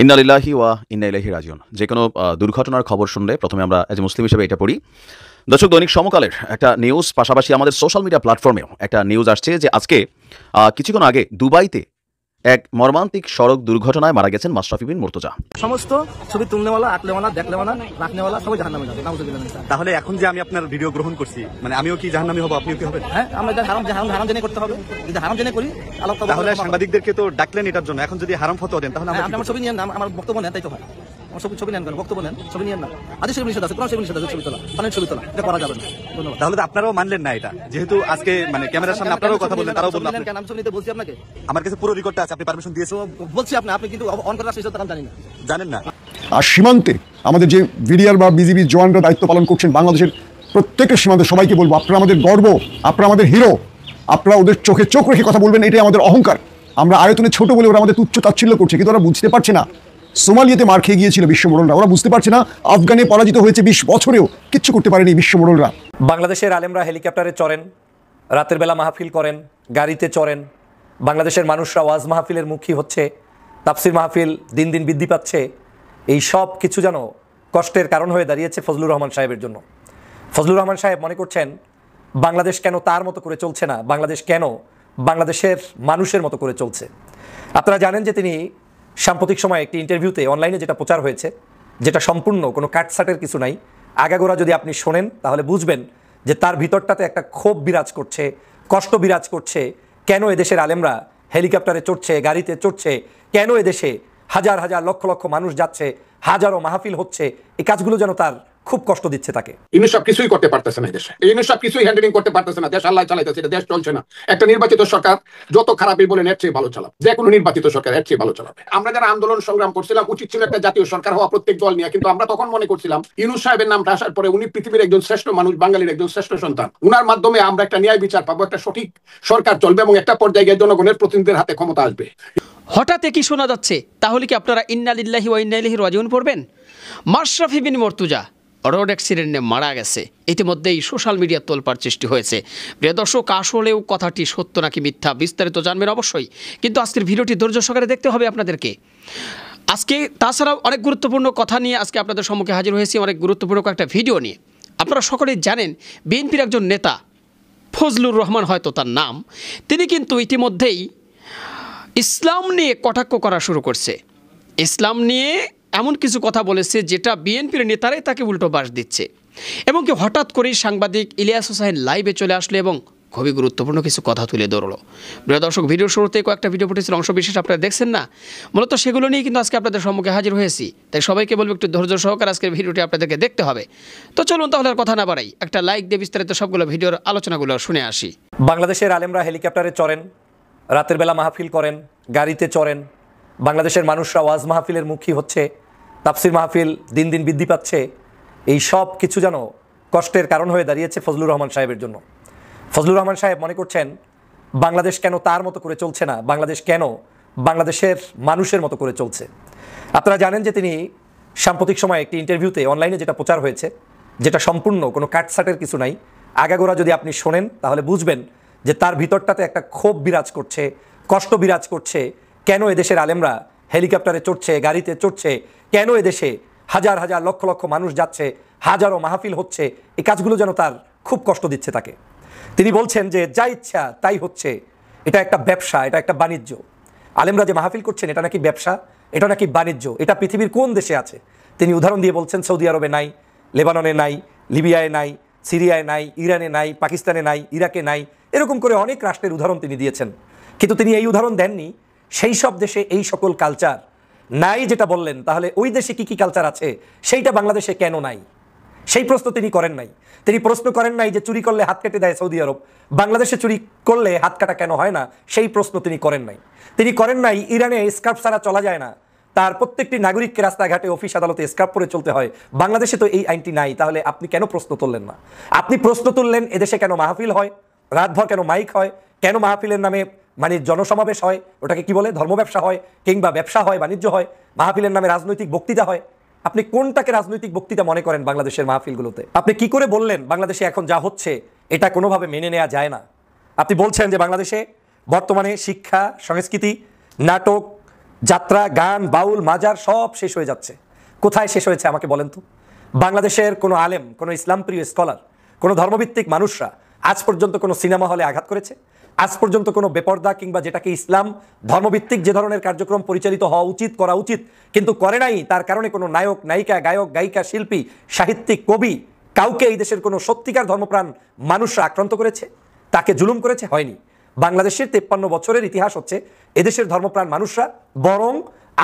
ইন্না লিল্লাহি ওয়া ইন্না ইলাইহি রাজিউন। যে কোনো দুর্ঘটনার খবর শুনলে প্রথমে আমরা এজ এ মুসলিম হিসেবে এটা পড়ি। দর্শক, দৈনিক সমকালের একটা নিউজ, পাশাপাশি আমাদের সোশ্যাল মিডিয়া প্ল্যাটফর্মেও একটা নিউজ আসছে যে আজকে কিছুক্ষণ আগে দুবাইতে এক মর্মান্তিক সড়ক দুর্ঘটনায় মারা গেছেন মাশরাফি বিন মুর্তজা। সমস্ত ছবি তুলনেওয়ালা, আঁকলেওয়ালা, দেখলেওয়ালা, রাখনেওয়ালা সবাই জাহান্নামে যাবে। তাহলে এখন যে আমি আপনার ভিডিও গ্রহণ করছি, মানে আমিও কি জাহান্নামী হব, আপনিও কি হবেন? হ্যাঁ, আমরা হারাম জেনে করতে হবে। যদি হারাম জেনে করি, আল্লাহ তাহলে সাংবাদিকদেরকে তো ডাকলেন এটার জন্য, এখন যদি হারাম ফতোয়া দেন তাহলে আমার ছবি নিয়ে নাম, আমার বক্তব্য নেন, তাই তো হয়। আমার ছবি নেন কেন, বক্তব্য নেন, ছবি নিয়ে না। আদি ছবি নিষেধ আছে, কোন ছবি নিষেধ আছে? ছবি তোলা, পানের ছবি তোলা, এটা করা যাবে না। ধন্যবাদ। তাহলে তো আপনারাও মানলেন না এটা, যেহেতু আজকে মানে ক্যামেরার সামনে আপনারাও কথা বললেন, তারাও বললেন। কেন আমি ছবি নিতে বলছি আপনাকে? আমার কাছে পুরো রেকর্ডটা আছে, আপনি পারমিশন দিয়েছেন। বলছি আপনি কিন্তু অন করে রাখছেন, সেটা জানি না, জানেন না। আর সীমান্তে আমাদের যে বিডিআর বা বিজিবি জওয়ানরা দায়িত্ব পালন করছেন বাংলাদেশের প্রত্যেকের সীমান্তে, সবাইকে বলবো আপনারা আমাদের গর্ব, আপনারা আমাদের হিরো, আপনারা ওদের চোখে চোখ রেখে কথা বলবেন, এটাই আমাদের অহংকার। আমরা আয়তনে ছোট বলে ওরা আমাদের তুচ্ছ তাচ্ছিল্য করছে, কিন্তু ওরা বুঝতে পারছে না সোমালিয়াতে মার খেয়ে গিয়েছিল বিশ্বমোড়লরা, ওরা বুঝতে পারছে না আফগানে পরাজিত হয়েছে 20 বছরেও কিচ্ছু করতে পারেনি বিশ্বমোড়লরা। বাংলাদেশের আলেমরা হেলিকপ্টারে চড়েন, রাতের বেলা মাহফিল করেন, গাড়িতে চড়েন। বাংলাদেশের মানুষরা ওয়াজ মাহফিলের মুখী হচ্ছে, তাফসির মাহফিল দিন দিন বৃদ্ধি পাচ্ছে। এই সব কিছু যেন কষ্টের কারণ হয়ে দাঁড়িয়েছে ফজলুর রহমান সাহেবের জন্য। ফজলুর রহমান সাহেব মনে করছেন বাংলাদেশ কেন তার মতো করে চলছে না, বাংলাদেশ কেন বাংলাদেশের মানুষের মতো করে চলছে। আপনারা জানেন যে তিনি সাম্প্রতিক সময়ে একটি ইন্টারভিউতে অনলাইনে যেটা প্রচার হয়েছে, যেটা সম্পূর্ণ কোনো কাটসাটের কিছু নাই, আগাগোড়া যদি আপনি শোনেন তাহলে বুঝবেন যে তার ভিতরটাতে একটা ক্ষোভ বিরাজ করছে, কষ্ট বিরাজ করছে। কেন এদেশের আলেমরা হেলিকপ্টারে চড়ছে, গাড়িতে চড়ছে, কেন এদেশে হাজার হাজার লক্ষ লক্ষ মানুষ যাচ্ছে, হাজারো মাহফিল হচ্ছে, এই কাজগুলো যেন তার খুব কষ্ট দিচ্ছে তাকে। ইনি সব কিছুই করতে পারতেছে না, দেশে ইনি সব কিছুই হ্যান্ডেলিং করতে পারতেছে না। দেশ আল্লাহ চালাইতেছে, দেশ চলছে না। একটা নির্বাচিত সরকার যত খারাপই বলেন এর চেয়ে ভালো চালাবে, যে কোনো নির্বাচিত সরকার এর চেয়ে ভালো চালাবে। আমরা যারা আন্দোলন সংগ্রাম করছিলাম, উচিত ছিল একটা জাতীয় সরকার হওয়া প্রত্যেক দল নিয়ে, কিন্তু আমরা তখন মনে করছিলাম ইউনূস সাহেবের নামটা আসার পরে উনি পৃথিবীর একজন শ্রেষ্ঠ মানুষ, বাঙালির একজন শ্রেষ্ঠ সন্তান, উনার মাধ্যমে আমরা একটা ন্যায় বিচার পাবো, একটা সঠিক সরকার চলবে এবং একটা পর্যায়ে জনগণের প্রতিনিধিদের হাতে ক্ষমতা আসবে। হঠাৎ কি শোনা যাচ্ছে, তাহলে কি আপনারা ইন্না লিল্লাহি ওয়া ইন্না ইলাইহি রাজিউন পড়বেন? মাশরাফি বিন মুর্তজা রোড অ্যাক্সিডেন্টে মারা গেছে। ইতিমধ্যেই সোশ্যাল মিডিয়া তোলপাড় সৃষ্টি হয়েছে। প্রিয় দর্শক, আসলেও কথাটি সত্য নাকি মিথ্যা বিস্তারিত জানবেন অবশ্যই, কিন্তু আজকের ভিডিওটি ধৈর্য সহকারে দেখতে হবে আপনাদেরকে। আজকে তাছাড়াও অনেক গুরুত্বপূর্ণ কথা নিয়ে আজকে আপনাদের সম্মুখে হাজির হয়েছি, অনেক গুরুত্বপূর্ণ একটা ভিডিও নিয়ে। আপনারা সকলেই জানেন বিএনপির একজন নেতা ফজলুর রহমান, হয়তো তার নাম, তিনি কিন্তু ইতিমধ্যেই ইসলাম নিয়ে কটাক্ষ করা শুরু করছে। ইসলাম নিয়ে এমন কিছু কথা বলেছে যেটা বিএনপির নেতারাই তাকে উল্টো বাস দিচ্ছে, এবং কি হঠাৎ করেই সাংবাদিক ইলিয়াস হোসাইন লাইভে চলে আসলো এবং খুবই গুরুত্বপূর্ণ কিছু কথা তুলে ধরলো। প্রিয় দর্শক, ভিডিওর শুরুতে কয়েকটা ভিডিও ফুটেজের অংশ বিশেষ আপনারা দেখছেন না, মূলত সেগুলো নিয়ে কিন্তু আজকে আপনাদের সম্মুখে হাজির হয়েছি। তাই সবাইকে বলবো একটু ধৈর্য সহকারে আজকের ভিডিওটি আপনাদেরকে দেখতে হবে। তো চলুন তাহলে আর কথা না বাড়াই, একটা লাইক দিয়ে বিস্তারিত সবগুলো ভিডিওর আলোচনাগুলো শুনে আসি। বাংলাদেশের আলেমরা হেলিকপ্টারে চড়েন, রাতের বেলা মাহফিল করেন, গাড়িতে চড়েন। বাংলাদেশের মানুষরা ওয়াজ মাহফিলের মুখী হচ্ছে, তাফসির মাহফিল দিন দিন বৃদ্ধি পাচ্ছে। এই সব কিছু যেন কষ্টের কারণ হয়ে দাঁড়িয়েছে ফজলুর রহমান সাহেবের জন্য। ফজলুর রহমান সাহেব মনে করছেন বাংলাদেশ কেন তার মতো করে চলছে না, বাংলাদেশ কেন বাংলাদেশের মানুষের মতো করে চলছে। আপনারা জানেন যে তিনি সাম্প্রতিক সময়ে একটি ইন্টারভিউতে অনলাইনে যেটা প্রচার হয়েছে, যেটা সম্পূর্ণ কোনো কাটসাটের কিছু নাই, আগাগোড়া যদি আপনি শোনেন তাহলে বুঝবেন যে তার ভিতরটাতে একটা ক্ষোভ বিরাজ করছে, কষ্ট বিরাজ করছে। কেন এদেশের আলেমরা হেলিকপ্টারে চড়ছে, গাড়িতে চড়ছে, কেন এদেশে হাজার হাজার লক্ষ লক্ষ মানুষ যাচ্ছে, হাজারো মাহফিল হচ্ছে, এই কাজগুলো যেন তার খুব কষ্ট দিচ্ছে তাকে। তিনি বলছেন যে যা ইচ্ছা তাই হচ্ছে, এটা একটা ব্যবসা, এটা একটা বাণিজ্য। আলেমরা যে মাহফিল করছেন এটা নাকি ব্যবসা, এটা নাকি বাণিজ্য, এটা পৃথিবীর কোন দেশে আছে? তিনি উদাহরণ দিয়ে বলছেন সৌদি আরবে নাই, লেবাননে নাই, লিবিয়ায় নাই, সিরিয়ায় নাই, ইরানে নাই, পাকিস্তানে নাই, ইরাকে নাই, এরকম করে অনেক রাষ্ট্রের উদাহরণ তিনি দিয়েছেন। কিন্তু তিনি এই উদাহরণ দেননি সেই সব দেশে এই সকল কালচার নাই যেটা বললেন, তাহলে ওই দেশে কি কি কালচার আছে সেইটা বাংলাদেশে কেন নাই, সেই প্রশ্ন তিনি করেন নাই। তিনি প্রশ্ন করেন নাই যে চুরি করলে হাত কেটে দেয় সৌদি আরব, বাংলাদেশে চুরি করলে হাত কাটা কেন হয় না, সেই প্রশ্ন তিনি করেন নাই। তিনি করেন নাই ইরানে স্কার্ফ ছাড়া চলা যায় না, তার প্রত্যেকটি নাগরিককে রাস্তাঘাটে অফিস আদালতে স্কার্ফ পরে চলতে হয়, বাংলাদেশে তো এই আইনটি নাই, তাহলে আপনি কেন প্রশ্ন তুললেন না? আপনি প্রশ্ন তুললেন এদেশে কেন মাহফিল হয়, রাতভর কেন মাইক হয়, কেন মাহফিলের নামে মানে জনসমাবেশ হয়, ওটাকে কি বলে ধর্ম ব্যবসা হয়, কিংবা ব্যবসা হয়, বাণিজ্য হয়, মাহফিলের নামে রাজনৈতিক বক্তৃতা হয়। আপনি কোনটাকে রাজনৈতিক বক্তৃতা মনে করেন বাংলাদেশের মাহফিলগুলোতে? আপনি কি করে বললেন বাংলাদেশে এখন যা হচ্ছে এটা কোনোভাবে মেনে নেওয়া যায় না? আপনি বলছেন যে বাংলাদেশে বর্তমানে শিক্ষা, সংস্কৃতি, নাটক, যাত্রা, গান, বাউল, মাজার সব শেষ হয়ে যাচ্ছে। কোথায় শেষ হয়েছে আমাকে বলেন তো? বাংলাদেশের কোনো আলেম, কোনো ইসলাম প্রিয় স্কলার, কোনো ধর্মভিত্তিক মানুষরা আজ পর্যন্ত কোনো সিনেমা হলে আঘাত করেছে? আজ পর্যন্ত কোনো বেপরদা কিংবা যেটাকে ইসলাম ধর্মভিত্তিক যে ধরনের কার্যক্রম পরিচালিত হওয়া উচিত, করা উচিত কিন্তু করে নাই, তার কারণে কোনো নায়ক, নায়িকা, গায়ক, গায়িকা, শিল্পী, সাহিত্যিক, কবি কাউকে এই দেশের কোনো সত্যিকার ধর্মপ্রাণ মানুষরা আক্রান্ত করেছে, তাকে জুলুম করেছে? হয়নি। বাংলাদেশের 53 বছরের ইতিহাস হচ্ছে এদেশের ধর্মপ্রাণ মানুষরা বরং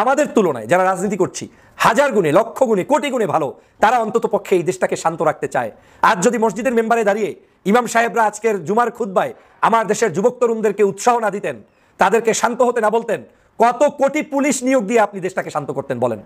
আমাদের তুলনায় যারা রাজনীতি করছি হাজার গুণে, লক্ষ গুণে, কোটি গুণে ভালো, তারা অন্তত পক্ষে এই দেশটাকে শান্ত রাখতে চায়। আজ যদি মসজিদের মেম্বারে দাঁড়িয়ে ইমাম সাহেবরা আজকের জুমার খুতবায় আমার দেশের যুবক তরুণদেরকে উৎসাহ না দিতেন, তাদেরকে শান্ত হতে না বলতেন, কত কোটি পুলিশ নিয়োগ দিয়ে আপনি দেশটাকে শান্ত করতেন বলেন?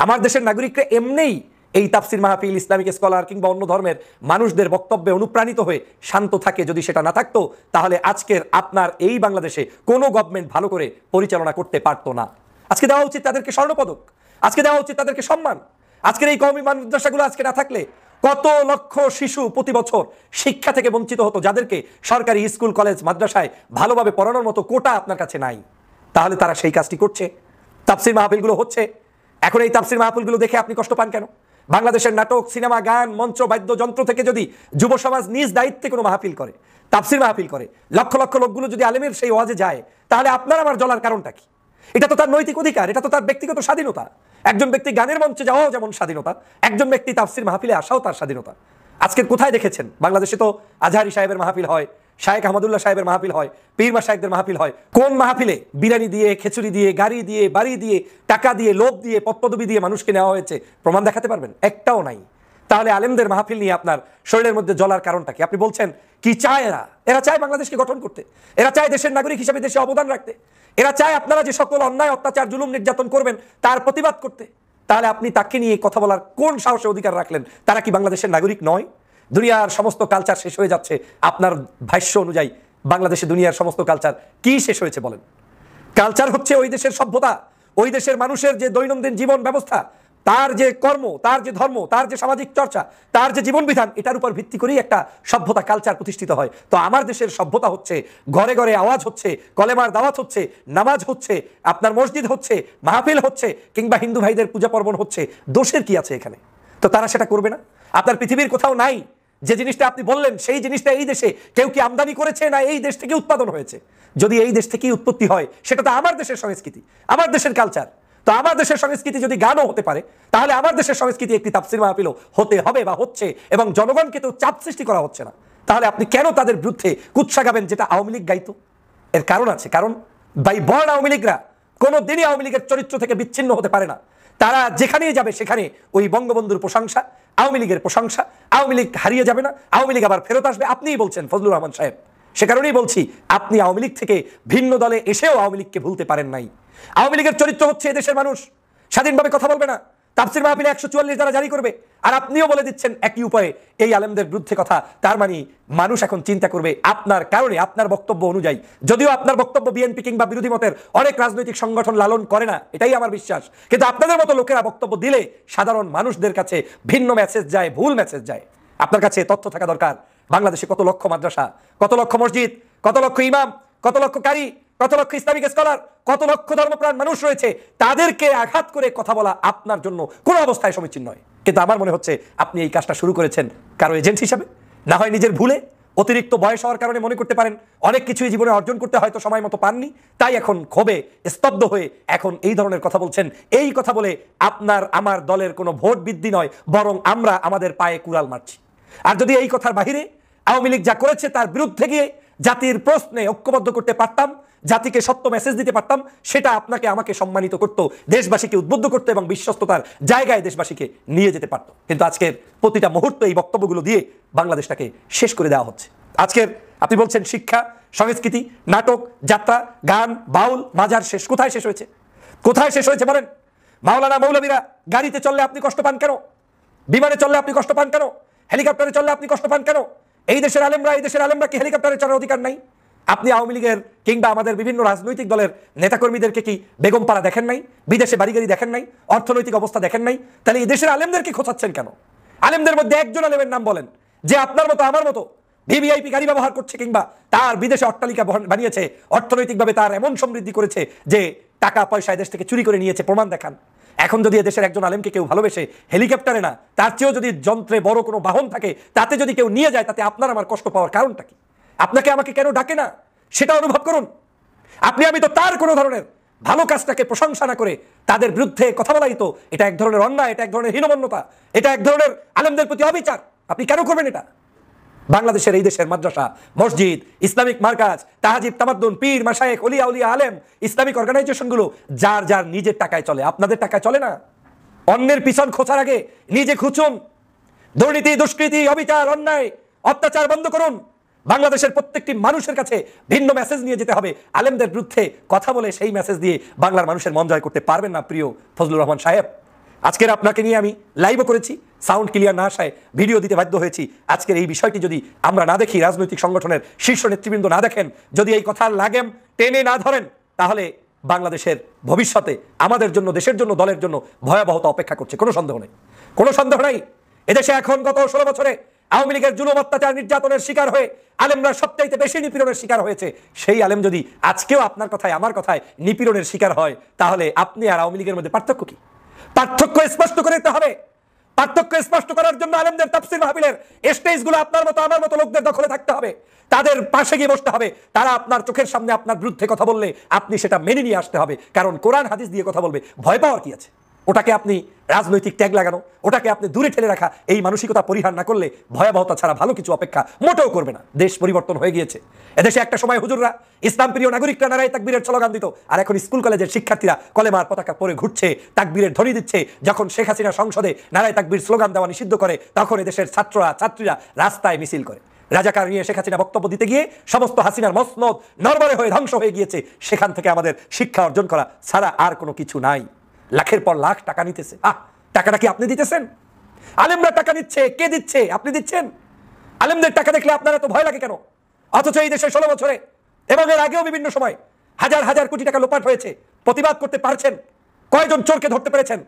আমার দেশের নাগরিকরা এমনিই এই তাফসির মাহফিল, ইসলামিক স্কলার কিংবা অন্য ধর্মের মানুষদের বক্তব্যে অনুপ্রাণিত হয়ে শান্ত থাকে। যদি সেটা না থাকতো তাহলে আজকের আপনার এই বাংলাদেশে কোনো গভর্নমেন্ট ভালো করে পরিচালনা করতে পারতো না। আজকে দেওয়া উচিত তাদেরকে স্বর্ণপদক, আজকে দেওয়া উচিত তাদেরকে সম্মান। আজকের এই কওমি মাদ্রাসাগুলো আজকে না থাকলে কত লক্ষ শিশু প্রতি বছর শিক্ষা থেকে বঞ্চিত হতো, যাদেরকে সরকারি স্কুল, কলেজ, মাদ্রাসায় ভালোভাবে পড়ানোর মতো কোটা আপনার কাছে নাই। তাহলে তারা সেই কাজটি করছে। তাফসির মাহফিলগুলো হচ্ছে, এখন এই তাফসির মাহফিলগুলো দেখে আপনি কষ্ট পান কেন? বাংলাদেশের নাটক, সিনেমা, গান, মঞ্চ, বাদ্যযন্ত্র থেকে যদি যুব সমাজ নিজ দায়িত্বে কোনো মাহফিল করে, তাফসির মাহফিল করে, লক্ষ লক্ষ লোকগুলো যদি আলেমের সেই ওয়াজে যায়, তাহলে আপনার আমার জ্বলার কারণটা কি? এটা তো তার নৈতিক অধিকার, এটা তো তার ব্যক্তিগত স্বাধীনতা। একজন ব্যক্তি গানের মঞ্চে যাওয়াও যেমন স্বাধীনতা, একজন ব্যক্তি তাফসির মাহফিলে আসাও তার স্বাধীনতা। আজকে কোথায় দেখেছেন? বাংলাদেশে তো আজহারি সাহেবের মাহফিল হয়, শায়েখ আহমদুল্লাহ সাহেবের মাহফিল হয়, পীর মাশায়েখদের মাহফিল হয়। কোন মাহফিলে বিরিয়ানি দিয়ে, খিচুড়ি দিয়ে, গাড়ি দিয়ে, বাড়ি দিয়ে, টাকা দিয়ে, লোভ দিয়ে, পদপদবি দিয়ে মানুষকে নেওয়া হয়েছে? প্রমাণ দেখাতে পারবেন? একটাও নাই। তাহলে আলেমদের মাহফিল নিয়ে আপনার শরীরের মধ্যে জ্বলার কারণটা কি? আপনি বলছেন কি চায় এরা? এরা চায় বাংলাদেশকে গঠন করতে, এরা চায় দেশের নাগরিক হিসেবে দেশে অবদান রাখতে, এরা চায় আপনারা যে সকল অন্যায়, অত্যাচার, জুলুম, নির্যাতন করবেন তার প্রতিবাদ করতে। তাহলে আপনি তাকে নিয়ে কথা বলার কোন সাহসে অধিকার রাখলেন? তারা কি বাংলাদেশের নাগরিক নয়? দুনিয়ার সমস্ত কালচার শেষ হয়ে যাচ্ছে আপনার ভাষ্য অনুযায়ী। বাংলাদেশে দুনিয়ার সমস্ত কালচার কি শেষ হয়েছে বলেন? কালচার হচ্ছে ওই দেশের সভ্যতা, ওই দেশের মানুষের যে দৈনন্দিন জীবন ব্যবস্থা, তার যে কর্ম, তার যে ধর্ম, তার যে সামাজিক চর্চা, তার যে জীবন বিধান, এটার উপর ভিত্তি করেই একটা সভ্যতা, কালচার প্রতিষ্ঠিত হয়। তো আমার দেশের সভ্যতা হচ্ছে ঘরে ঘরে আওয়াজ হচ্ছে, কলেমার দাওয়াত হচ্ছে, নামাজ হচ্ছে, আপনার মসজিদ হচ্ছে, মাহফিল হচ্ছে, কিংবা হিন্দু ভাইদের পূজা পার্বণ হচ্ছে। দোষের কি আছে এখানে? তো তারা সেটা করবে না? আপনার পৃথিবীর কোথাও নাই যে জিনিসটা আপনি বললেন সেই জিনিসটা এই দেশে কেউ কি আমদানি করেছে না এই দেশ থেকে উৎপাদন হয়েছে? যদি এই দেশ থেকেই উৎপত্তি হয়, সেটা তো আমার দেশের সংস্কৃতি, আমার দেশের কালচার। তো আমার দেশের সংস্কৃতি যদি গানও হতে পারে, তাহলে আমার দেশের সংস্কৃতি একটি তাফসির মাহফিলও হতে হবে বা হচ্ছে, এবং জনগণকে তো চাপ সৃষ্টি করা হচ্ছে না। তাহলে আপনি কেন তাদের বিরুদ্ধে কুৎসা গাবেন যেটা আওয়ামী লীগ গাইতো? এর কারণ আছে। কারণ বাই বর্ণ আওয়ামী লীগরা কোনো দিনই আওয়ামী লীগের চরিত্র থেকে বিচ্ছিন্ন হতে পারে না। তারা যেখানেই যাবে সেখানে ওই বঙ্গবন্ধুর প্রশংসা, আওয়ামী লীগের প্রশংসা। আওয়ামী লীগ হারিয়ে যাবে না, আওয়ামী লীগ আবার ফেরত আসবে। আপনিই বলছেন ফজলুর রহমান সাহেব, সে কারণেই বলছি আপনি আওয়ামী লীগ থেকে ভিন্ন দলে এসেও আওয়ামী লীগকে ভুলতে পারেন নাই। আওয়ামী লীগের চরিত্র হচ্ছে এদেশের মানুষ স্বাধীনভাবে কথা বলবে না, তাফসির মাহফিলে 144 দ্বারা জারি করবে, আর আপনিও বলে দিচ্ছেন একই উপায়ে এই আলেমদের বিরুদ্ধে কথা। তার মানে মানুষ এখন চিন্তা করবে আপনার কারণে, আপনার বক্তব্য অনুযায়ী। যদিও আপনার বক্তব্য বিএনপি কিংবা বিরোধী মতের অনেক রাজনৈতিক সংগঠন লালন করে না, এটাই আমার বিশ্বাস, কিন্তু আপনাদের মতো লোকেরা বক্তব্য দিলে সাধারণ মানুষদের কাছে ভিন্ন মেসেজ যায়, ভুল মেসেজ যায়। আপনার কাছে তথ্য থাকা দরকার বাংলাদেশে কত লক্ষ মাদ্রাসা, কত লক্ষ মসজিদ, কত লক্ষ ইমাম, কত লক্ষ কারি, কত লক্ষ ইসলামিক স্কলার, কত লক্ষ ধর্মপ্রাণ মানুষ রয়েছে। তাদেরকে আঘাত করে কথা বলা আপনার জন্য কোনো অবস্থায় সমীচীন নয়। কিন্তু আমার মনে হচ্ছে আপনি এই কাজটা শুরু করেছেন কারো এজেন্ট হিসাবে, না হয় নিজের ভুলে, অতিরিক্ত বয়স হওয়ার কারণে মনে করতে পারেন অনেক কিছুই জীবনে অর্জন করতে হয়তো সময় মতো পাননি, তাই এখন ক্ষোভে স্তব্ধ হয়ে এখন এই ধরনের কথা বলছেন। এই কথা বলে আপনার আমার দলের কোনো ভোট বৃদ্ধি নয়, বরং আমরা আমাদের পায়ে কুড়াল মারছি। আর যদি এই কথার বাহিরে আওয়ামী লীগ যা করেছে তার বিরুদ্ধে গিয়ে জাতির প্রশ্নে ঐক্যবদ্ধ করতে পারতাম, জাতিকে সত্য মেসেজ দিতে পারতাম, সেটা আপনাকে আমাকে সম্মানিত করত, দেশবাসীকে উদ্বুদ্ধ করতো এবং বিশ্বস্ততার জায়গায় দেশবাসীকে নিয়ে যেতে পারত। কিন্তু আজকের প্রতিটা মুহূর্তে এই বক্তব্যগুলো দিয়ে বাংলাদেশটাকে শেষ করে দেওয়া হচ্ছে। আজকের আপনি বলছেন শিক্ষা, সংস্কৃতি, নাটক, যাত্রা, গান, বাউল, মাজার শেষ। কোথায় শেষ হয়েছে? কোথায় শেষ হয়েছে বলেন? মাওলানা মৌলবীরা গাড়িতে চললে আপনি কষ্ট পান কেন? বিমানে চললে আপনি কষ্ট পান কেন? হেলিকপ্টারে চললে আপনি কষ্ট পান কেন? এই দেশের আলেমরা কি হেলিকপ্টারে চড়ার অধিকার নাই? আপনি আওয়ামী লীগের কিংবা আমাদের বিভিন্ন রাজনৈতিক দলের নেতাকর্মীদেরকে কি বেগমপাড়া দেখেন নাই? বিদেশে বাড়িগাড়ি দেখেন নাই? অর্থনৈতিক অবস্থা দেখেন নাই? তাহলে এই দেশের আলেমদেরকে খোঁচাচ্ছেন কেন? আলেমদের মধ্যে একজন আলেমের নাম বলেন যে আপনার মতো আমার মতো ভিভিআইপি গাড়ি ব্যবহার করছে কিংবা তার বিদেশে অট্টালিকা বানিয়েছে, অর্থনৈতিকভাবে তার এমন সমৃদ্ধি করেছে যে টাকা পয়সা এদেশ থেকে চুরি করে নিয়েছে প্রমাণ দেখান। এখন যদি এদেশের একজন আলেমকে কেউ ভালোবেসে হেলিকপ্টারে না, তার চেয়েও যদি যন্ত্রে বড় কোনো বাহন থাকে, তাতে যদি কেউ নিয়ে যায়, তাতে আপনার আমার কষ্ট পাওয়ার কারণটা কি? আপনাকে আমাকে কেন ডাকে না সেটা অনুভব করুন। আপনি আমি তো তার কোনো ধরনের ভালো কাজটাকে প্রশংসা না করে তাদের বিরুদ্ধে কথা বলাই তো এটা এক ধরনের অন্যায়, এটা এক ধরনের হীনমন্যতা, এটা এক ধরনের আলেমদের প্রতি অবিচার। আপনি কেন করবেন এটা? বাংলাদেশের এই দেশের মাদ্রাসা, মসজিদ, ইসলামিক মার্কাজ, তাহাজিব, তামাদ্দুন, পীর, মাশায়েখ, ওলিয়া উলিয়া আলেম, ইসলামিক অর্গানাইজেশনগুলো যার যার নিজের টাকায় চলে, আপনাদের টাকায় চলে না। অন্যের পিছন খোঁচার আগে নিজে খুঁজুন। দুর্নীতি, দুষ্কৃতি, অবিচার, অন্যায়, অত্যাচার বন্ধ করুন। বাংলাদেশের প্রত্যেকটি মানুষের কাছে ভিন্ন মেসেজ নিয়ে যেতে হবে। আলেমদের বিরুদ্ধে কথা বলে সেই মেসেজ দিয়ে বাংলার মানুষের মন জয় করতে পারবেন না প্রিয় ফজলুর রহমান সাহেব। আজকের আপনাকে নিয়ে আমি লাইভও করেছি, সাউন্ড ক্লিয়ার না আসায় ভিডিও দিতে বাধ্য হয়েছি। আজকের এই বিষয়টি যদি আমরা না দেখি, রাজনৈতিক সংগঠনের শীর্ষ নেতৃবৃন্দ না দেখেন, যদি এই কথার লাগেম টেনে না ধরেন, তাহলে বাংলাদেশের ভবিষ্যতে আমাদের জন্য, দেশের জন্য, দলের জন্য ভয়াবহতা অপেক্ষা করছে। কোনো সন্দেহ নেই, কোনো সন্দেহ নাই। এদেশে এখন গত 16 বছরে আওয়ামী লীগের জুলুম, অত্যাচার, নির্যাতনের শিকার হয়ে আলেমরা সবচাইতে বেশি নিপীড়নের শিকার হয়েছে। সেই আলেম যদি আজকেও আপনার কথায় আমার কথায় নিপীড়নের শিকার হয়, তাহলে আপনি আর আওয়ামী লীগের মধ্যে পার্থক্য কি? পার্থক্য স্পষ্ট করে দিতে হবে। পার্থক্য স্পষ্ট করার জন্য আলেমদের তাফসীর মাহফিলের স্টেজগুলো আপনার মতো আমার মতো লোকদের দখলে থাকতে হবে। তাদের পাশে গিয়ে বসতে হবে। তারা আপনার চোখের সামনে আপনার বিরুদ্ধে কথা বললে আপনি সেটা মেনে নিয়ে আসতে হবে। কারণ কোরআন হাদিস দিয়ে কথা বলবে, ভয় পাওয়ার কি আছে? ওটাকে আপনি রাজনৈতিক ট্যাগ লাগানো, ওটাকে আপনি দূরে ঠেলে রাখা, এই মানসিকতা পরিহার না করলে ভয়াবহতা ছাড়া ভালো কিছু অপেক্ষা মোটেও করবে না। দেশ পরিবর্তন হয়ে গিয়েছে। এদেশে একটা সময় হুজুররা, ইসলাম প্রিয় নাগরিকরা নারায়ে তাকবীরের স্লোগান দিত, আর এখন স্কুল কলেজের শিক্ষার্থীরা কলেমার পতাকা পরে ঘুরছে, তাকবীরের ধ্বনি দিচ্ছে। যখন শেখ হাসিনা সংসদে নারায়ে তাকবীর স্লোগান দেওয়া নিষিদ্ধ করে, তখন এদেশের ছাত্রীরা রাস্তায় মিছিল করে। রাজাকার নিয়ে শেখ হাসিনা বক্তব্য দিতে গিয়ে সমস্ত হাসিনার মসনদ নরবরে হয়ে ধ্বংস হয়ে গিয়েছে। সেখান থেকে আমাদের শিক্ষা অর্জন করা ছাড়া আর কোনো কিছু নাই। লাখের পর লাখ টাকা নিতেছে। টাকাটা কি আপনি দিতেছেন? আলেমরা টাকা নিচ্ছে। কে দিচ্ছে? আপনি দিচ্ছেন। আলেমদের টাকা দেখলে আপনারা তো ভয় লাগে কেন? অথচ এই দেশে 16 বছরে এবং এর আগেও বিভিন্ন সময় হাজার হাজার কোটি টাকা লোপাট হয়েছে। প্রতিবাদ করতে পারছেন? কয়জন চোরকে ধরতে পেরেছেন?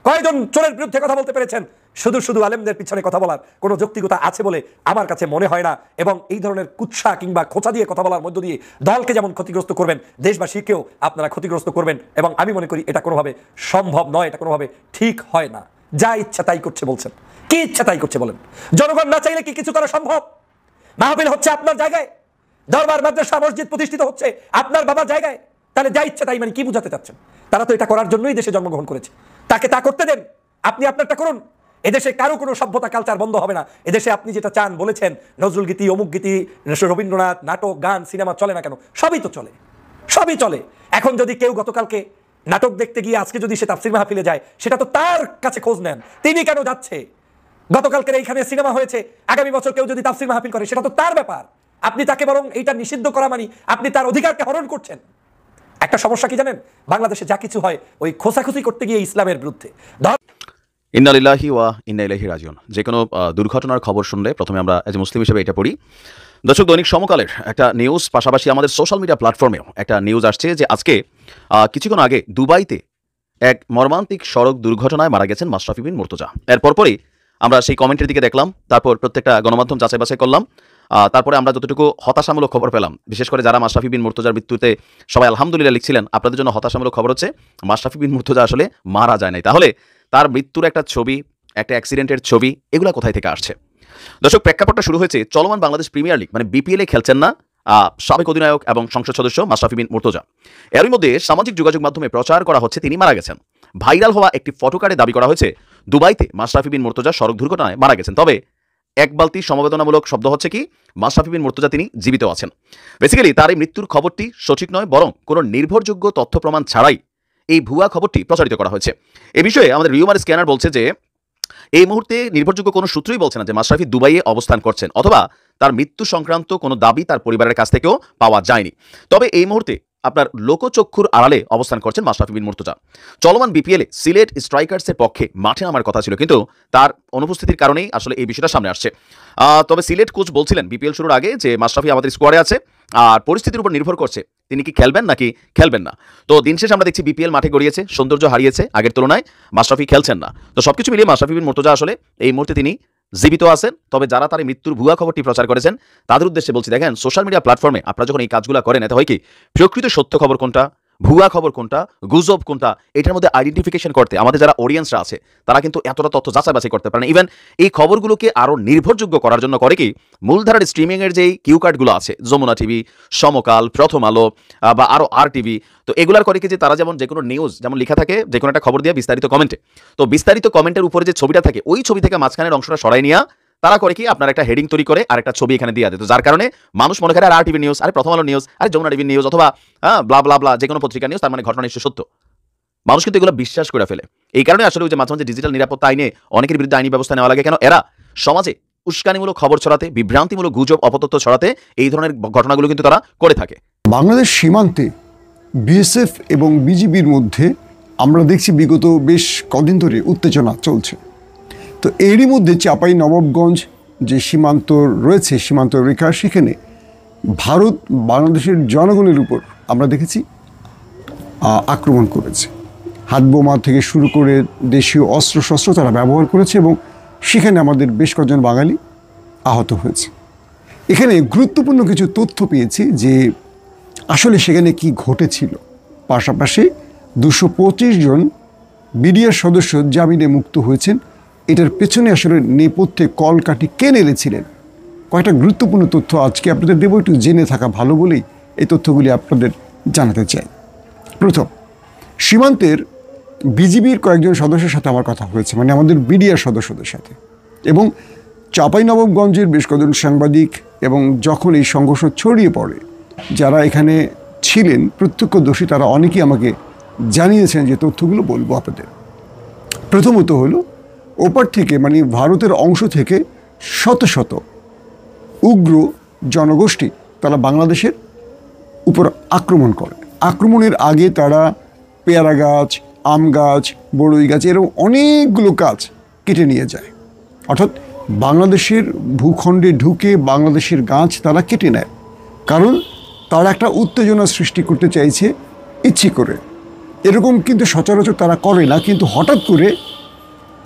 কয়জন চোরের বিরুদ্ধে কথা বলতে পেরেছেন? শুধু শুধু আলেমদের পিছনে কথা বলার কোনো যৌক্তিকতা আছে বলে আমার কাছে মনে হয় না। এবং এই ধরনের কুৎসা কিংবা খোঁচা দিয়ে কথা বলার মধ্য দিয়ে দলকে যেমন ক্ষতিগ্রস্ত করবেন, দেশবাসীকেও আপনারা ক্ষতিগ্রস্ত করবেন। এবং আমি মনে করি এটা কোনোভাবে সম্ভব নয়, এটা কোনোভাবে ঠিক হয় না। যা ইচ্ছা তাই করছে বলছেন। কি ইচ্ছা তাই করছে বলেন? জনগণ না চাইলে কি কিছু করা সম্ভব? মাহফিল হচ্ছে আপনার জায়গায়, দরবার, মাদ্রাসা, মসজিদ প্রতিষ্ঠিত হচ্ছে আপনার বাবার জায়গায়। তাহলে যা ইচ্ছা তাই মানে কি বুঝাতে চাচ্ছেন? তারা তো এটা করার জন্যই দেশে জন্মগ্রহণ করেছে। তাকে তা করতে দেন, আপনি আপনারটা করুন। এদেশে কারো কোনো সভ্যতা কালচার বন্ধ হবে না। এদেশে আপনি যেটা চান বলেছেন, নজরুল গীতি, অমুক গীতি, রবীন্দ্রনাথ, নাটক, গান, সিনেমা চলে না কেন? সবই তো চলে, সবই চলে। এখন যদি কেউ গতকালকে নাটক দেখতে গিয়ে আজকে যদি সে তাফসীর মাহফিলে যায়, সেটা তো তার কাছে খোঁজ নেন, তিনি কেন যাচ্ছে। গতকালকের এইখানে সিনেমা হয়েছে, আগামী বছর কেউ যদি তাফসীর মাহফিল করে, সেটা তো তার ব্যাপার। আপনি তাকে বরং এইটা নিষিদ্ধ করা মানে আপনি তার অধিকারকে হরণ করছেন। একটা সমস্যা কি জানেন? বাংলাদেশে যা কিছু হয় ওই খোঁচাখুচি করতে গিয়ে ইসলামের বিরুদ্ধে। ইন্না লিল্লাহি ওয়া ইন্না ইলাইহি রাজিউন। যে কোনো দুর্ঘটনার খবর শুনলে প্রথমে আমরা এজ এ মুসলিম হিসেবে এটা পড়ি। দর্শক, দৈনিক সমকালের একটা নিউজ, পাশাপাশি আমাদের সোশ্যাল মিডিয়া প্ল্যাটফর্মেও একটা নিউজ আসছে যে আজকে কিছুক্ষণ আগে দুবাইতে এক মর্মান্তিক সড়ক দুর্ঘটনায় মারা গেছেন মাশরাফি বিন মুর্তজা। এর পরপরই আমরা সেই কমেন্টের দিকে দেখলাম, তারপর প্রত্যেকটা গণমাধ্যম যাচাই বাছাই করলাম। তারপরে আমরা যতটুকু হতাশামূলক খবর পেলাম, বিশেষ করে যারা মাশরাফি বিন মুর্তজার মৃত্যুতে সবাই আলহামদুলিল্লাহ লিখছিলেন, আপনাদের জন্য হতাশামূলক খবর হচ্ছে মাশরাফি বিন মুর্তজা আসলে মারা যায় নাই। তাহলে তার মৃত্যুর একটা ছবি, একটা অ্যাক্সিডেন্টের ছবি, এগুলো কোথায় থেকে আসছে? দর্শক, প্রেক্ষাপটটা শুরু হয়েছে চলমান বাংলাদেশ প্রিমিয়ার লিগ মানে বিপিএলে খেলছেন না সাবেক অধিনায়ক এবং সংসদ সদস্য মাশরাফি বিন মুর্তজা। এরই মধ্যে সামাজিক যোগাযোগ মাধ্যমে প্রচার করা হচ্ছে তিনি মারা গেছেন। ভাইরাল হওয়া একটি ফটোকার্ডে দাবি করা হয়েছে দুবাইতে মাশরাফি বিন মুর্তজা সড়ক দুর্ঘটনায় মারা গেছেন। তবে এক বালতি সমবেদনামূলক শব্দ হচ্ছে কি, মাশরাফি বিন মুর্তজা তিনি জীবিত আছেন। বেসিক্যালি তার এই মৃত্যুর খবরটি সঠিক নয়, বরং কোনো নির্ভরযোগ্য তথ্য প্রমাণ ছাড়াই এই ভুয়া খবরটি প্রচারিত করা হয়েছে। এ বিষয়ে আমাদের রিউমার স্ক্যানার বলছে যে এই মুহূর্তে নির্ভরযোগ্য কোনো সূত্রই বলছে না যে মাশরাফি দুবাইয়ে অবস্থান করছেন, অথবা তার মৃত্যু সংক্রান্ত কোনো দাবি তার পরিবারের কাছ থেকেও পাওয়া যায়নি। তবে এই মুহূর্তে আপনার লোকচক্ষুর আড়ালে অবস্থান করছেন মাশরাফি বিন মুর্তজা। চলমান বিপিএলে সিলেট স্ট্রাইকার্সের পক্ষে মাঠে নামার কথা ছিল, কিন্তু তার অনুপস্থিতির কারণেই আসলে এই বিষয়টা সামনে আসছে। তবে সিলেট কোচ বলছিলেন বিপিএল শুরুর আগে যে মাশরাফি আমাদের স্কোয়াডে আছে, আর পরিস্থিতির উপর নির্ভর করছে তিনি কি খেলবেন নাকি খেলবেন না। তো দিন শেষে আমরা দেখছি বিপিএল মাঠে গড়িয়েছে, সৌন্দর্য হারিয়েছে, আগের তুলনায় মাশরাফি খেলছেন না। তো সবকিছু মিলিয়ে মাশরাফি বিন মুর্তজা আসলে এই মুহূর্তে তিনি জীবিত আছেন। তবে যারা তার মৃত্যুর ভুয়া খবরটি প্রচার করেছেন তাদের উদ্দেশ্যে বলছি, দেখেন সোশ্যাল মিডিয়া প্ল্যাটফর্মে আপনারা যখন এই কাজগুলো করেন, এতে হয় কি প্রকৃত সত্য খবর কোনটা, ভুয়া খবর কোনটা, গুজব কোনটা, এটার মধ্যে আইডেন্টিফিকেশন করতে আমাদের যারা অডিয়েন্সরা আছে তারা কিন্তু এতটা তথ্য যাচাই বাছাই করতে পারে না। ইভেন এই খবরগুলোকে আরও নির্ভরযোগ্য করার জন্য করে কি, মূলধারার স্ট্রিমিংয়ের যেই কিউ কার্ডগুলো আছে, যমুনা টিভি, সমকাল, প্রথম আলো বা আরও আর টিভি, তো এগুলার করে কি যে তারা যেমন যে কোনো নিউজ যেমন লেখা থাকে, যে কোনো একটা খবর দিয়ে বিস্তারিত কমেন্টে, তো বিস্তারিত কমেন্টের উপরে যে ছবিটা থাকে ওই ছবি থেকে মাঝখানের অংশটা সরাই নিয়ে তারা করে কি আপনার একটা হেডিং তৈরি করে আর একটা ছবি এখানে দিয়ে দেয়। তো যার কারণে মানুষ মনে করে আর টিভি নিউজ, আরে প্রথম আলো নিউজ, আরে যমুনা টিভি নিউজ, অথবা ব্লা ব্লা ব্লা যে কোনো পত্রিকা নিউজ, তার মানে ঘটনা নিশ্চয় সত্য। মানুষ কিন্তু এগুলো বিশ্বাস করে ফেলে। এই কারণে আসলে ওই যে মাঝে মাঝে ডিজিটাল নিরাপত্তা আইনে অনেকের বিরুদ্ধে আইনি ব্যবস্থা নেওয়া লাগে। কেন? এরা সমাজে উস্কানিমূলক খবর ছড়াতে, বিভ্রান্তিমূলক গুজব, অপতথ্য ছড়াতে এই ধরনের ঘটনাগুলো কিন্তু তারা করে থাকে। বাংলাদেশ সীমান্তে বিএসএফ এবং বিজিবির মধ্যে আমরা দেখছি বিগত বেশ কদিন ধরে উত্তেজনা চলছে। তো এরই মধ্যে চাঁপাই নবাবগঞ্জ যে সীমান্ত রয়েছে, সীমান্ত রেখা, সেখানে ভারত বাংলাদেশের জনগণের উপর আমরা দেখেছি আক্রমণ করেছে। হাতবোমা থেকে শুরু করে দেশীয় অস্ত্রশস্ত্র তারা ব্যবহার করেছে এবং সেখানে আমাদের বেশ কয়েকজন বাঙালি আহত হয়েছে। এখানে গুরুত্বপূর্ণ কিছু তথ্য পেয়েছি যে আসলে সেখানে কি ঘটেছিল। পাশাপাশি 225 জন বিডিআর সদস্য জামিনে মুক্ত হয়েছেন। এটার পেছনে আসলে নেপথ্যে কলকাঠি কে নেড়েছিলেন, কয়েকটা গুরুত্বপূর্ণ তথ্য আজকে আপনাদের দেবো, একটু জেনে থাকা ভালো বলেই এই তথ্যগুলি আপনাদের জানাতে চাই। প্রথম, সীমান্তের বিজিবির কয়েকজন সদস্যের সাথে আমার কথা হয়েছে, মানে আমাদের বিডিআর সদস্যদের সাথে, এবং চাঁপাইনবাবগঞ্জের বেশ কয়েকজন সাংবাদিক, এবং যখন এই সংঘর্ষ ছড়িয়ে পড়ে যারা এখানে ছিলেন প্রত্যক্ষদর্শী, তারা অনেকেই আমাকে জানিয়েছেন যে তথ্যগুলো বলবো আপনাদের। প্রথমত হলো, ওপার থেকে মানে ভারতের অংশ থেকে শত শত উগ্র জনগোষ্ঠী তারা বাংলাদেশের উপর আক্রমণ করে। আক্রমণের আগে তারা পেয়ারা গাছ, আম গাছ, বড়ই গাছ, এরকম অনেকগুলো গাছ কেটে নিয়ে যায়। অর্থাৎ বাংলাদেশের ভূখণ্ডে ঢুকে বাংলাদেশের গাছ তারা কেটে নেয়, কারণ তারা একটা উত্তেজনা সৃষ্টি করতে চাইছে ইচ্ছে করে। এরকম কিন্তু সচরাচর তারা করে না, কিন্তু হঠাৎ করে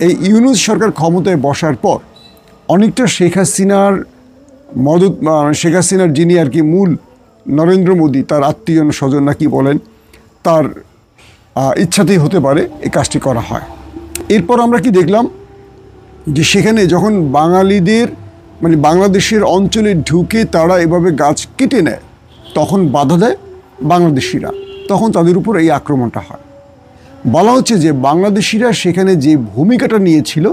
এই ইউনূস সরকার ক্ষমতায় বসার পর অনেকটা শেখ হাসিনার শেখ হাসিনার যিনি আর কি মূল নরেন্দ্র মোদী, তার আত্মীয় স্বজন না কি বলেন, তার ইচ্ছাতেই হতে পারে এই কাজটি করা হয়। এরপর আমরা কি দেখলাম যে সেখানে যখন বাঙালিদের মানে বাংলাদেশের অঞ্চলে ঢুকে তারা এভাবে গাছ কেটে নেয়, তখন বাধা দেয় বাংলাদেশিরা, তখন তাদের উপর এই আক্রমণটা হয়। বলা হচ্ছে যে বাংলাদেশিরা সেখানে যে ভূমিকাটা নিয়েছিল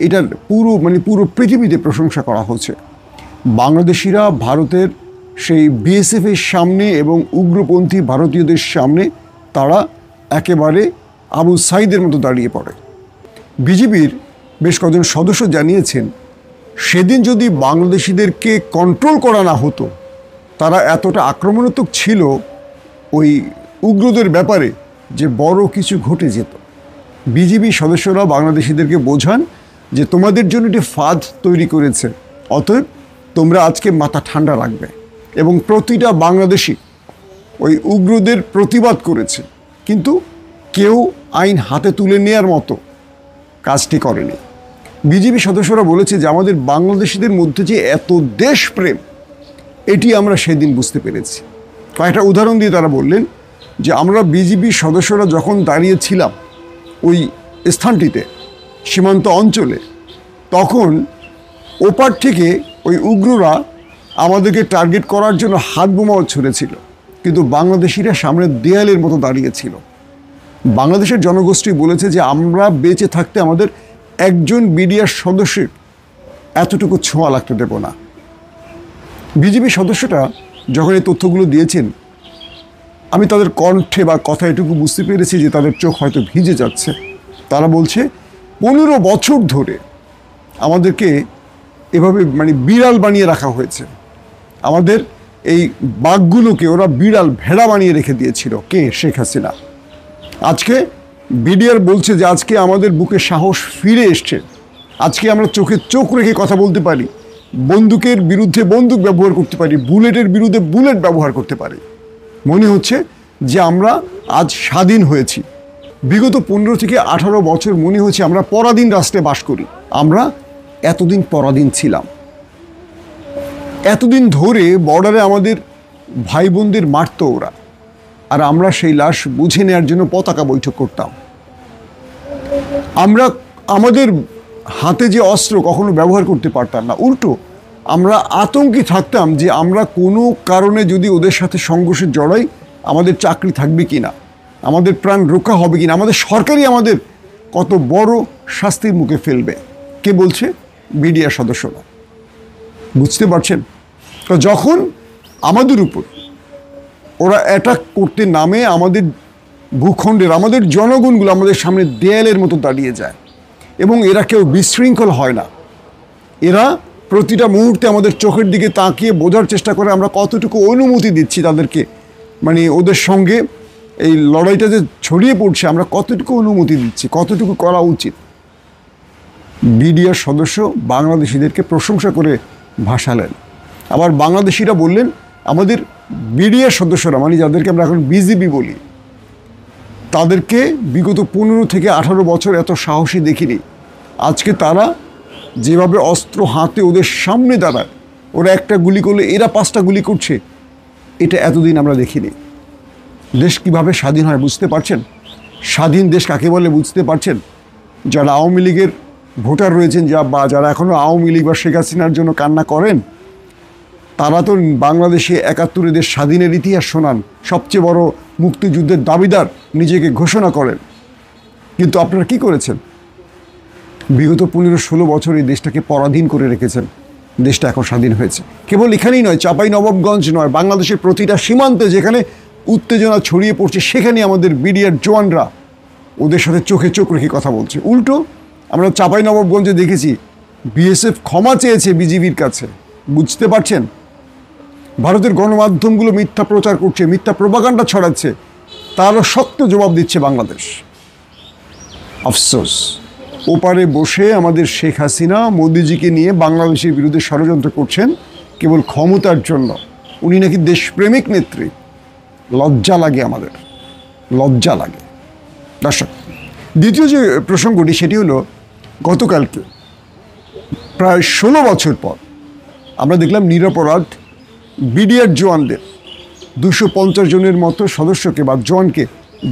এটার পুরো পৃথিবীতে প্রশংসা করা হচ্ছে। বাংলাদেশিরা ভারতের সেই বিএসএফের সামনে এবং উগ্রপন্থী ভারতীয়দের সামনে তারা একেবারে আবু সাইদের মতো দাঁড়িয়ে পড়ে। বিজিবির বেশ কয়েকজন সদস্য জানিয়েছেন, সেদিন যদি বাংলাদেশিদেরকে কন্ট্রোল করা না হতো, তারা এতটা আক্রমণাত্মক ছিল ওই উগ্রদের ব্যাপারে যে বড় কিছু ঘটে যেত। বিজিবি সদস্যরা বাংলাদেশিদেরকে বোঝান যে তোমাদের জন্য একটি ফাঁদ তৈরি করেছে, অতএব তোমরা আজকে মাথা ঠান্ডা রাখবে। এবং প্রতিটা বাংলাদেশি ওই উগ্রদের প্রতিবাদ করেছে, কিন্তু কেউ আইন হাতে তুলে নেওয়ার মতো কাজটি করেনি। বিজিবি সদস্যরা বলেছে যে আমাদের বাংলাদেশিদের মধ্যে যে এত দেশপ্রেম, এটি আমরা সেদিন বুঝতে পেরেছি। কয়েকটা উদাহরণ দিয়ে তারা বললেন যে আমরা বিজিবি সদস্যরা যখন দাঁড়িয়েছিলাম ওই স্থানটিতে সীমান্ত অঞ্চলে, তখন ওপার থেকে ওই উগ্ররা আমাদেরকে টার্গেট করার জন্য হাত বোমাও ছুঁড়েছিল, কিন্তু বাংলাদেশিরা সামনে দেয়ালের মতো দাঁড়িয়েছিল। বাংলাদেশের জনগোষ্ঠী বলেছে যে আমরা বেঁচে থাকতে আমাদের একজন বিডিআর সদস্যের এতটুকু ছোঁয়া লাগতে দেব না। বিজিবি সদস্যটা যখন এই তথ্যগুলো দিয়েছেন, আমি তাদের কণ্ঠে বা কথা এটুকু বুঝতে পেরেছি যে তাদের চোখ হয়তো ভিজে যাচ্ছে। তারা বলছে 15 বছর ধরে আমাদেরকে এভাবে মানে বিড়াল বানিয়ে রাখা হয়েছে, আমাদের এই বাঘগুলোকে ওরা বিড়াল ভেড়া বানিয়ে রেখে দিয়েছিল। কে? শেখ হাসিনা। আজকে বিডিআর বলছে যে আজকে আমাদের বুকে সাহস ফিরে এসছে, আজকে আমরা চোখে চোখ রেখে কথা বলতে পারি, বন্দুকের বিরুদ্ধে বন্দুক ব্যবহার করতে পারি, বুলেটের বিরুদ্ধে বুলেট ব্যবহার করতে পারি। মনে হচ্ছে যে আমরা আজ স্বাধীন হয়েছি। বিগত 15 থেকে 18 বছর মনে হচ্ছে আমরা পরাধীন রাষ্ট্রে বাস করি। আমরা এতদিন পরাধীন ছিলাম, এতদিন ধরে বর্ডারে আমাদের ভাই বোনদের মারত ওরা, আর আমরা সেই লাশ বুঝে নেওয়ার জন্য পতাকা বৈঠক করতাম। আমরা আমাদের হাতে যে অস্ত্র কখনো ব্যবহার করতে পারতাম না, উল্টো আমরা আতঙ্কে থাকতাম যে আমরা কোনো কারণে যদি ওদের সাথে সংঘর্ষে জড়াই আমাদের চাকরি থাকবে কি না, আমাদের প্রাণ রক্ষা হবে কি না, আমাদের সরকারই আমাদের কত বড় শাস্তির মুখে ফেলবে। কে বলছে? মিডিয়ার সদস্যরা। বুঝতে পারছেন? তো যখন আমাদের উপর ওরা অ্যাটাক করতে নামে আমাদের ভূখণ্ডের আমাদের জনগণগুলো আমাদের সামনে দেয়ালের মতো দাঁড়িয়ে যায় এবং এরা কেউ বিশৃঙ্খল হয় না। এরা প্রতিটা মুহূর্তে আমাদের চোখের দিকে তাকিয়ে বোঝার চেষ্টা করে আমরা কতটুকু অনুমতি দিচ্ছি তাদেরকে, মানে ওদের সঙ্গে এই লড়াইটা যে ছড়িয়ে পড়ছে আমরা কতটুকু অনুমতি দিচ্ছি, কতটুকু করা উচিত। বিডিআর সদস্য বাংলাদেশিদেরকে প্রশংসা করে ভাসালেন। আবার বাংলাদেশিরা বললেন আমাদের বিডিআর সদস্যরা, মানে যাদেরকে আমরা এখন বিজিবি বলি, তাদেরকে বিগত 15 থেকে 18 বছর এত সাহসী দেখিনি। আজকে তারা যেভাবে অস্ত্র হাতে ওদের সামনে দাঁড়ায়, ওরা একটা গুলি করলে এরা 5টা গুলি করছে, এটা এতদিন আমরা দেখিনি। দেশ কিভাবে স্বাধীন হয় বুঝতে পারছেন? স্বাধীন দেশ কাকে বলে বুঝতে পারছেন? যারা আওয়ামী লীগের ভোটার রয়েছেন বা যারা এখনও আওয়ামী লীগ বা শেখ হাসিনার জন্য কান্না করেন, তারা তো বাংলাদেশে 71 দেশ স্বাধীনের ইতিহাস শোনান, সবচেয়ে বড় মুক্তিযুদ্ধের দাবিদার নিজেকে ঘোষণা করেন। কিন্তু আপনারা কি করেছেন? বিগত 15-16 বছর এই দেশটাকে পরাধীন করে রেখেছেন। দেশটা এখন স্বাধীন হয়েছে। কেবল এখানেই নয়, চাঁপাইনবাবগঞ্জ নয়, বাংলাদেশের প্রতিটা সীমান্তে যেখানে উত্তেজনা ছড়িয়ে পড়ছে সেখানে আমাদের বিডিআর জওয়ানরা ওদের সাথে চোখে চোখ রেখে কথা বলছে। উল্টো আমরা চাঁপাইনবাবগঞ্জে দেখেছি বিএসএফ ক্ষমা চেয়েছে বিজিবির কাছে। বুঝতে পারছেন? ভারতের গণমাধ্যমগুলো মিথ্যা প্রচার করছে, মিথ্যা প্রোপাগান্ডা ছড়াচ্ছে, তারও শক্ত জবাব দিচ্ছে বাংলাদেশ। আফসোস, ওপারে বসে আমাদের শেখ হাসিনা মোদিজিকে নিয়ে বাংলাদেশের বিরুদ্ধে ষড়যন্ত্র করছেন কেবল ক্ষমতার জন্য। উনি নাকি দেশপ্রেমিক নেত্রী। লজ্জা লাগে, আমাদের লজ্জা লাগে। দর্শক, দ্বিতীয় যে প্রসঙ্গটি সেটি হলো গতকালকে প্রায় 16 বছর পর আমরা দেখলাম নিরপরাধ বিডিআর জওয়ানদের 250 জনের মতো সদস্যকে বা জওয়ানকে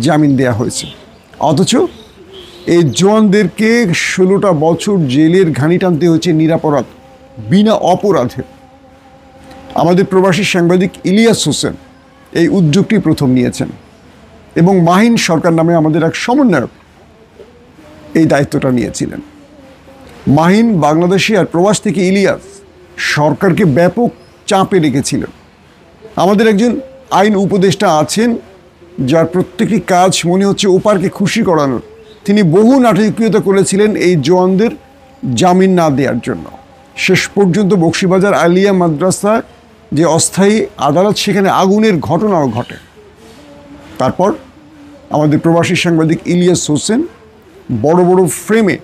জামিন দেয়া হয়েছে। অথচ এই জওয়ানদেরকে 16টা বছর জেলের ঘানি টানতে হয়েছে নিরপরাধ, বিনা অপরাধে। আমাদের প্রবাসী সাংবাদিক ইলিয়াস হোসেন এই উদ্যোগটি প্রথম নিয়েছেন এবং মাহিন সরকার নামে আমাদের এক সমন্বয়ক এই দায়িত্বটা নিয়েছিলেন। মাহিন বাংলাদেশি আর প্রবাস থেকে ইলিয়াস সরকারকে ব্যাপক চাপে রেখেছিলেন। আমাদের একজন আইন উপদেষ্টা আছেন যার প্রত্যেকটি কাজ মনে হচ্ছে ওপারকে খুশি করানোর। তিনি বহু নাটকীয়তা করেছিলেন এই জওয়ানদের জামিন না দেওয়ার জন্য। শেষ পর্যন্ত বকশীবাজার আলিয়া মাদ্রাসা যে অস্থায়ী আদালত, সেখানে আগুনের ঘটনাও ঘটে। তারপর আমাদের প্রবাসী সাংবাদিক ইলিয়াস হোসেন বড় বড় ফ্রেমে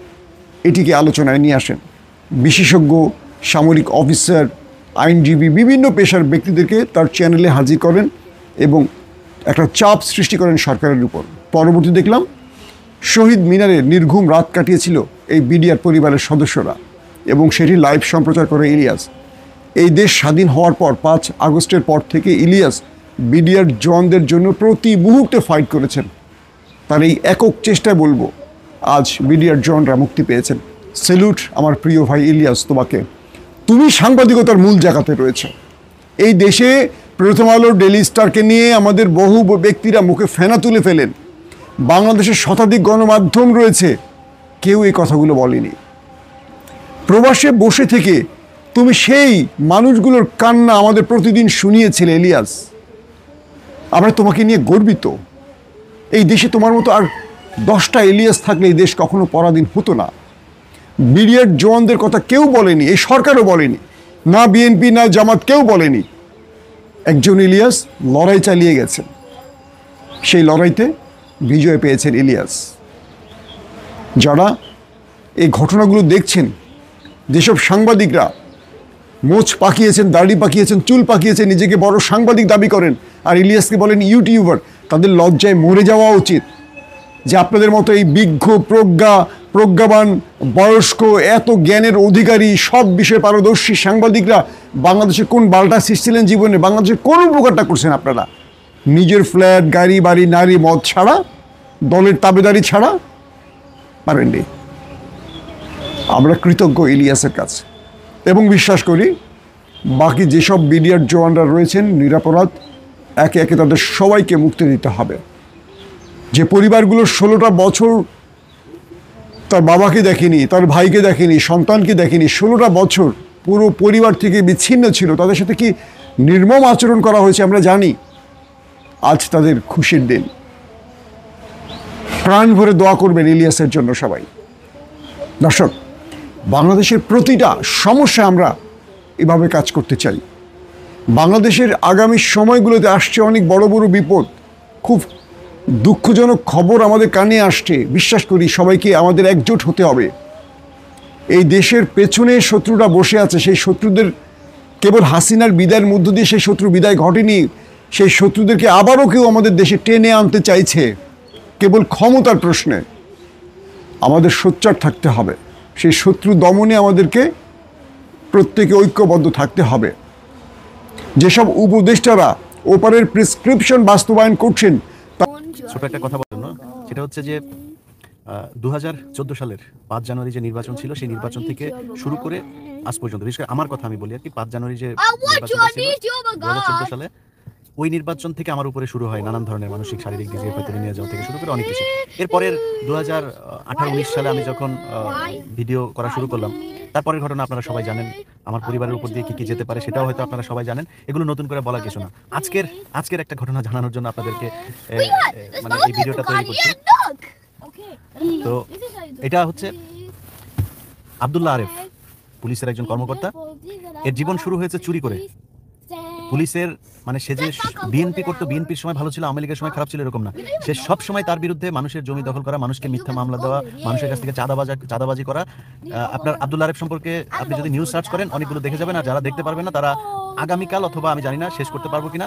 এটিকে আলোচনায় নিয়ে আসেন। বিশেষজ্ঞ, সামরিক অফিসার, আইনজীবী, বিভিন্ন পেশার ব্যক্তিদেরকে তার চ্যানেলে হাজির করেন এবং একটা চাপ সৃষ্টি করেন সরকারের উপর। পরবর্তী দেখলাম শহীদ মিনারে নির্ঘুম রাত কাটিয়েছিল এই বিডিআর পরিবারের সদস্যরা এবং সেটি লাইভ সম্প্রচার করে ইলিয়াস। এই দেশ স্বাধীন হওয়ার পর 5 আগস্টের পর থেকে ইলিয়াস বিডিআর জওয়ানদের জন্য প্রতি মুহূর্তে ফাইট করেছেন। তার এই একক চেষ্টায় বলবো আজ বিডিআর জওয়ানরা মুক্তি পেয়েছেন। স্যালুট আমার প্রিয় ভাই ইলিয়াস, তোমাকে। তুমি সাংবাদিকতার মূল জায়গাতে রয়েছে। এই দেশে প্রথম আলো, ডেইলি স্টারকে নিয়ে আমাদের বহু ব্যক্তিরা মুখে ফেনা তুলে ফেলেন। বাংলাদেশের শতাধিক গণমাধ্যম রয়েছে, কেউ এই কথাগুলো বলেনি। প্রবাসে বসে থেকে তুমি সেই মানুষগুলোর কান্না আমাদের প্রতিদিন শুনিয়েছিলে ইলিয়াস। আমরা তোমাকে নিয়ে গর্বিত। এই দেশে তোমার মতো আর 10টা ইলিয়াস থাকলে এই দেশ কখনো পরাধীন হতো না। বিডিআর জওয়ানদের কথা কেউ বলেনি, এই সরকারও বলেনি, না বিএনপি না জামাত, কেউ বলেনি। একজন ইলিয়াস লড়াই চালিয়ে গেছেন, সেই লড়াইতে বিজয় পেয়েছেন ইলিয়াস। যারা এই ঘটনাগুলো দেখছেন, যেসব সাংবাদিকরা মোচ পাকিয়েছেন, দাড়ি পাকিয়েছেন, চুল পাকিয়েছেন, নিজেকে বড় সাংবাদিক দাবি করেন আর ইলিয়াসকে বলেন ইউটিউবার, তাদের লজ্জায় মরে যাওয়া উচিত যে আপনাদের মতো এই বিজ্ঞ, প্রজ্ঞাবান, বয়স্ক, এত জ্ঞানের অধিকারী, সব বিষয়ে পারদর্শী সাংবাদিকরা বাংলাদেশে কোন বালটা সৃষ্টিলেন জীবনে, বাংলাদেশের কোন উপকারটা করছেন আপনারা? নিজের ফ্ল্যাট, গাড়ি, বাড়ি, নারী, মদ ছাড়া, দলের তাবেদারি ছাড়া পারেননি। আমরা কৃতজ্ঞ ইলিয়াসের কাছে এবং বিশ্বাস করি বাকি যেসব মিডিয়ার জওয়ানরা রয়েছেন নিরাপরাধ, একে একে তাদের সবাইকে মুক্তি দিতে হবে। যে পরিবারগুলো 16টা বছর তার বাবাকে দেখেনি, তার ভাইকে দেখেনি, সন্তানকে দেখেনি, 16টা বছর পুরো পরিবার থেকে বিচ্ছিন্ন ছিল, তাদের সাথে কি নির্মম আচরণ করা হয়েছে আমরা জানি। আজ তাদের খুশির দিন। প্রাণ ভরে দোয়া করবেন ইলিয়াসের জন্য সবাই। দর্শক, বাংলাদেশের প্রতিটা সমস্যা আমরা এভাবে কাজ করতে চাই। বাংলাদেশের আগামী সময়গুলোতে আসছে অনেক বড় বড় বিপদ, খুব দুঃখজনক খবর আমাদের কানে আসছে। বিশ্বাস করি সবাইকে আমাদের একজোট হতে হবে। এই দেশের পেছনে শত্রুরা বসে আছে, সেই শত্রুদের কেবল হাসিনার বিদায়ের মধ্য দিয়ে সেই শত্রু বিদায় ঘটেনি, সেই শত্রুদেরকে আবারও কেউ আমাদের দেশে টেনে আনতে চাইছে কেবল ক্ষমতার প্রশ্নে। আমাদের সোচ্চার থাকতে হবে, সেই শত্রু দমনে আমাদেরকে প্রত্যেকে ঐক্যবদ্ধ থাকতে হবে। যেসব উপদেষ্টারা ওপারের প্রেসক্রিপশন বাস্তবায়ন করছেন, ছোট একটা কথা বলুন না, সেটা হচ্ছে যে 2014 সালের 5 জানুয়ারি যে নির্বাচন ছিল, সেই নির্বাচন থেকে শুরু করে আজ পর্যন্ত, বিশেষ করে আমার কথা আমি বলি আর কি, 5 জানুয়ারি যে নির্বাচনটা ছিল 2014 সালে, ওই নির্বাচন থেকে আমার উপরে শুরু হয় নানান ধরনের মানসিক শারীরিক দিকে ভেতরে নিয়ে যাওয়া থেকে শুরু করে অনেক কিছু। এরপরের 2018-19 সালে আমি যখন ভিডিও করা শুরু করলাম, তারপরের ঘটনা আপনারা সবাই জানেন। আমার পরিবারের উপর দিয়ে কি কি যেতে পারে সেটাও হয়তো আপনারা সবাই জানেন। এগুলো নতুন করে বলার কিছু না। আজকের একটা ঘটনা জানানোর জন্য আপনাদেরকে মানে এই ভিডিওটা তৈরি করছি। তো এটা হচ্ছে আব্দুল্লাহ আরেফ, পুলিশের একজন কর্মকর্তা। এর জীবন শুরু হয়েছে চুরি করে। পুলিশের মানে সে যে বিএনপি করতো, বিএনপির সময় ভালো ছিল, আওয়ামী লীগের সময় খারাপ ছিল এরকম না। সে সব সময় তার বিরুদ্ধে মানুষের জমি দখল করা, মানুষকে মিথ্যা মামলা দেওয়া, মানুষের কাছ থেকে চাঁদাবাজি করা। আপনার আব্দুল্লাহ আরেফ সম্পর্কে আপনি যদি নিউজ সার্চ করেন অনেকগুলো দেখে যাবেন। আর যারা দেখতে পারবেন না তারা আগামীকাল অথবা আমি জানি না শেষ করতে পারবো কিনা,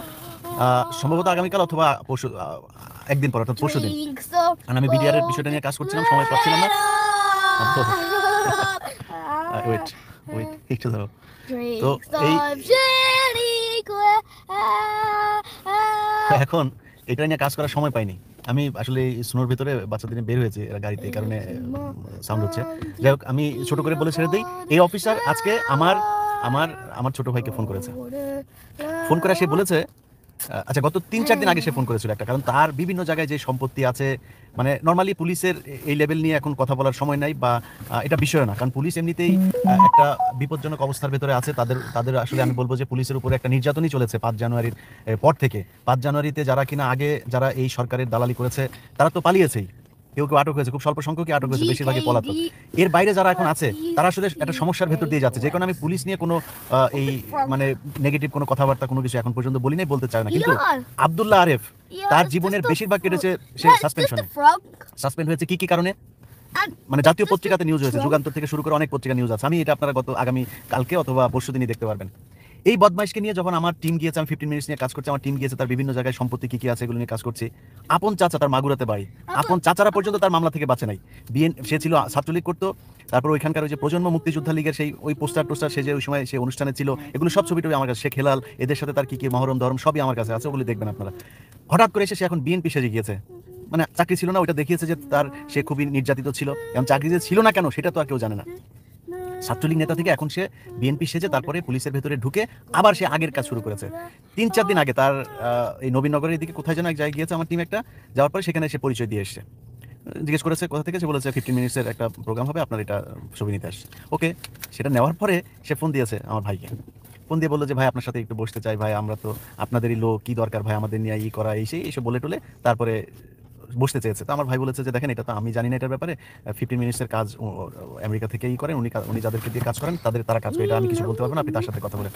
সম্ভবত আগামীকাল অথবা পরশু, একদিন পর অর্থাৎ পরশু দিন। কারণ আমি বিডিআর এর বিষয়টা নিয়ে কাজ করছিলাম, সময় পাচ্ছিলাম না। ওয়েট একটু ধরো। তো এই এখন এটা নিয়ে কাজ করার সময় পাইনি আমি। আসলে স্নোর ভিতরে বাচ্চাদের নিয়ে বের হয়েছে এরা গাড়িতে, এই কারণে সাউন্ড হচ্ছে। যাই হোক, আমি ছোট করে বলে ছেড়ে দিই। এই অফিসার আজকে আমার ছোট ভাইকে ফোন করেছে। ফোন করে সে বলেছে, আচ্ছা গত 3-4 দিন আগে সে ফোন করেছিল একটা, কারণ তার বিভিন্ন জায়গায় যে সম্পত্তি আছে, মানে নর্মালি পুলিশের এই লেভেল নিয়ে এখন কথা বলার সময় নাই বা এটা বিষয় না, কারণ পুলিশ এমনিতেই একটা বিপজ্জনক অবস্থার ভেতরে আছে। তাদের আসলে আমি বলবো যে পুলিশের উপরে একটা নির্যাতনই চলেছে 5 জানুয়ারির পর থেকে। 5 জানুয়ারিতে যারা কিনা আগে যারা এই সরকারের দালালি করেছে তারা তো পালিয়েছেই, কেউ আটক হয়েছে, খুব স্বল্প সংখ্যকই আটক হয়েছে, বেশিরভাগই পলাতক। এর বাইরে যারা এখন আছে তারা আসলে একটা সমস্যার ভেতর দিয়ে যাচ্ছে। যে কারণে আমি পুলিশ নিয়ে কোনো এই মানে নেগেটিভ কোনো কথাবার্তা কোনো কিছু এখন পর্যন্ত বলি নাই, বলতে চাই না। কিন্তু আব্দুল্লাহ আরেফ তার জীবনের বেশিরভাগ কেটেছে সে সাসপেন্ড হয়েছে কি কারণে, মানে জাতীয় পত্রিকাতে নিউজ হয়েছে, যুগান্তর থেকে শুরু করে অনেক পত্রিকা নিউজ আছে। আমি এটা আপনারা আগামী কালকে অথবা পরশু দিনই দেখতে পারবেন। এই বদমাইশকে নিয়ে যখন আমার টিম গিয়েছে, আমি 15 মিনিটস নিয়ে কাজ করছি, আমার টিম গিয়েছে তার বিভিন্ন জায়গায় সম্পত্তি কি আছে এগুলো নিয়ে কাজ করছি। আপন চাচা, তার মাগুরাতে বাড়ি, আপন চাচারা পর্যন্ত তার মামলা থেকে বাঁচে নাই। সে ছিল ছাত্রলীগ করতো, তারপর ওইখানকার ওই যে প্রজন্ম মুক্তিযোদ্ধা লীগের সেই ওই পোস্টার সে যে ওই সময় সে অনুষ্ঠানে ছিল, এগুলো সব ছবিটবি আমার কাছে। শেখ হেলাল, এদের সাথে তার কি মহরম ধরম সবই আমার কাছে আছে, ওগুলি দেখবেন আপনারা। হঠাৎ করে এসে সে এখন বিএনপি সেজে গিয়েছে, মানে চাকরি ছিল না, ওইটা দেখিয়েছে যে সে খুবই নির্যাতিত ছিল। এবং চাকরি যে ছিল না কেন সেটা তো আর কেউ জানে না। ছাত্রলীগ নেতা থেকে এখন সে বিএনপি সেজে তারপরে পুলিশের ভেতরে ঢুকে আবার সে আগের কাজ শুরু করেছে। 3-4 দিন আগে তার এই নবীনগরের দিকে কোথায় যেন এক জায়গায় গিয়েছে আমার টিম একটা, যাওয়ার পরে সেখানে সে পরিচয় দিয়ে এসছে। জিজ্ঞেস করেছে কোথা থেকে, সে বলেছে 15 মিনিটসের একটা প্রোগ্রাম হবে, আপনার এটা ছবি নিতে আসছে। ওকে, সেটা নেওয়ার পরে সে ফোন দিয়েছে আমার ভাইকে। ফোন দিয়ে বললো যে ভাই আপনার সাথে একটু বসতে চাই, ভাই আমরা তো আপনাদেরই লোক, কি দরকার ভাই আমাদের নিয়ে ই করা, এইসব বলে টলে তারপরে বসতে চেয়েছে। তো আমার ভাই বলেছে যে দেখেন এটা তো আমি জানি না এটার ব্যাপারে, 15 মিনিটসের কাজ আমেরিকা থেকেই করেন উনি যাদেরকে দিয়ে কাজ করেন তারা কাজ করে, এটা আমি কিছু বলতে পারবো না, আপনি তার সাথে কথা বলেন।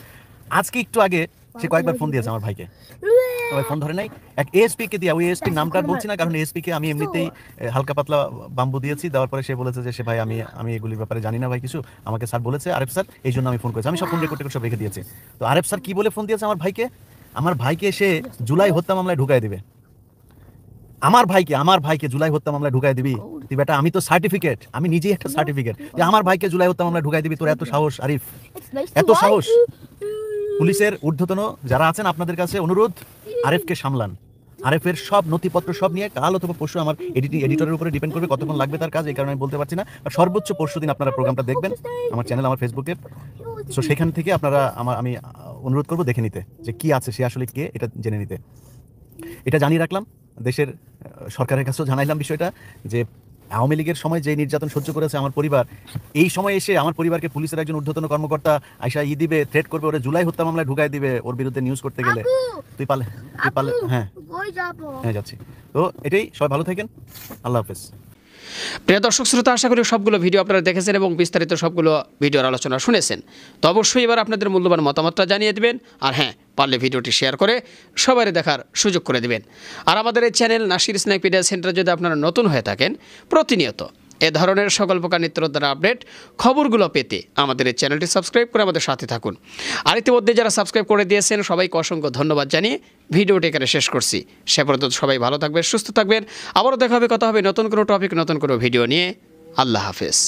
আজকে একটু আগে সে কয়েকবার ফোন দিয়েছে আমার ভাইকে, সবাই ফোন ধরে নাই। এক এএসপি কে দিয়ে, ওই এএসপির নামটা বলছি না কারণ এএসপি কে আমি এমনিতেই হালকা পাতলা বাম্বু দিয়েছি, দেওয়ার পরে সে বলেছে যে সে ভাই আমি এগুলির ব্যাপারে জানি না ভাই কিছু, আমাকে স্যার বলেছে আরেফ স্যার, এই জন্য আমি ফোন করেছি। আমি সব ফোন রেকর্ড সব রেখে দিয়েছি। তো আরেফ স্যার কি বলে ফোন দিয়েছে আমার ভাইকে সে জুলাই হত্যা মামলায় ঢুকাই দিবে। আমার ভাইকে জুলাই হত্যা মামলায় ঢুকাই দিবি তুই বেটা? আমি তো সার্টিফিকেট, আমি নিজেই একটা সার্টিফিকেট যে আমার ভাইকে জুলাই হত্যা মামলায় ঢুকাই দিবি। তোর এত সাহস আরিফ, এত সাহস? পুলিশের ঊর্ধ্বতন যারা আছেন আপনাদের কাছে অনুরোধ, আরেফকে সামলান, আরএফের সব নথিপত্র সব নিয়ে কাল অথবা পরশু আমার এডিটরের উপরে ডিপেন্ড করবে কতক্ষণ লাগবে তার কাজ, এই কারণে আমি বলতে পারছি না। আর সর্বোচ্চ পরশু দিন আপনারা প্রোগ্রামটা দেখবেন আমার চ্যানেল, আমার ফেসবুকে। সো সেখান থেকে আপনারা আমি অনুরোধ করবো দেখে নিতে যে কি আছে, সে আসলে কে, এটা জেনে নিতে। এটা জানিয়ে রাখলাম, দেশের সরকারের কাছেও জানাইলাম বিষয়টা, যে আওয়ামী লীগের সময় যে নির্যাতন সহ্য করেছে আমার পরিবার, এই সময় এসে আমার পরিবারকে পুলিশের একজন ঊর্ধ্বতন কর্মকর্তা আইসা দিবে, থ্রেট করবে, ওরা জুলাই হত্যা মামলায় ঢুকাই দিবে ওর বিরুদ্ধে নিউজ করতে গেলে। তুই পালে হ্যাঁ হ্যাঁ যাচ্ছি। তো এটাই, সবাই ভালো থাকেন, আল্লাহ হাফেজ। প্রিয় দর্শক শ্রোতা, আশা করি সবগুলো ভিডিও আপনারা দেখেছেন এবং বিস্তারিত সবগুলো ভিডিওর আলোচনা শুনেছেন। তো অবশ্যই এবার আপনাদের মূল্যবান মতামতটা জানিয়ে দেবেন, আর হ্যাঁ, পারলে ভিডিওটি শেয়ার করে সবাই দেখার সুযোগ করে দেবেন। আর আমাদের এই channel Nasir snack media centre যদি আপনারা নতুন হয়ে থাকেন, প্রতিনিয়ত এ ধরনের সকল প্রকার নিত্যনতুন আপডেট খবরগুলো পেতে আমাদের এই চ্যানেলটি সাবস্ক্রাইব করে আমাদের সাথে থাকুন। আর ইতিমধ্যে যারা সাবস্ক্রাইব করে দিয়েছেন সবাইকে অসংখ্য ধন্যবাদ জানিয়ে ভিডিওটি এখানে শেষ করছি। সে পর্যন্ত সবাই ভালো থাকবেন, সুস্থ থাকবেন। আবারও দেখা হবে, কথা হবে নতুন কোনো টপিক, নতুন কোনো ভিডিও নিয়ে। আল্লাহ হাফেজ।